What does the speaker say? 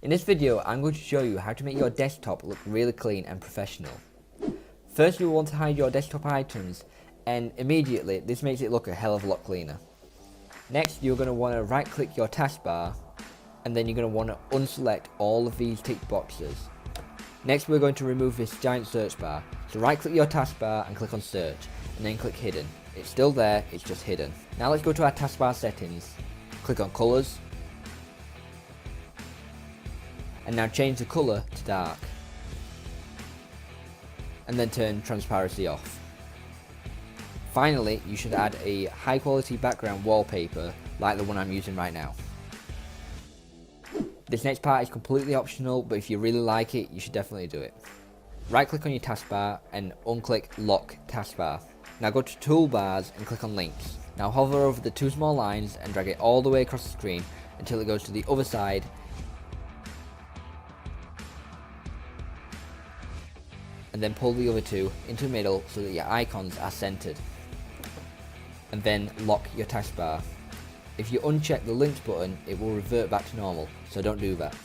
In this video, I'm going to show you how to make your desktop look really clean and professional. First, you want to hide your desktop items, and immediately this makes it look a hell of a lot cleaner. Next, you're going to want to right click your taskbar, and then you're going to want to unselect all of these tick boxes. Next, we're going to remove this giant search bar, so right click your taskbar and click on search, and then click hidden. It's still there, it's just hidden. Now let's go to our taskbar settings, click on colors, and now change the colour to dark, and then turn transparency off. Finally, you should add a high quality background wallpaper like the one I'm using right now. This next part is completely optional, but if you really like it, you should definitely do it. Right click on your taskbar and unclick lock taskbar. Now go to toolbars and click on links. Now hover over the two small lines and drag it all the way across the screen until it goes to the other side, and then pull the other two into the middle so that your icons are centered. And then lock your taskbar. If you uncheck the links button, it will revert back to normal, so don't do that.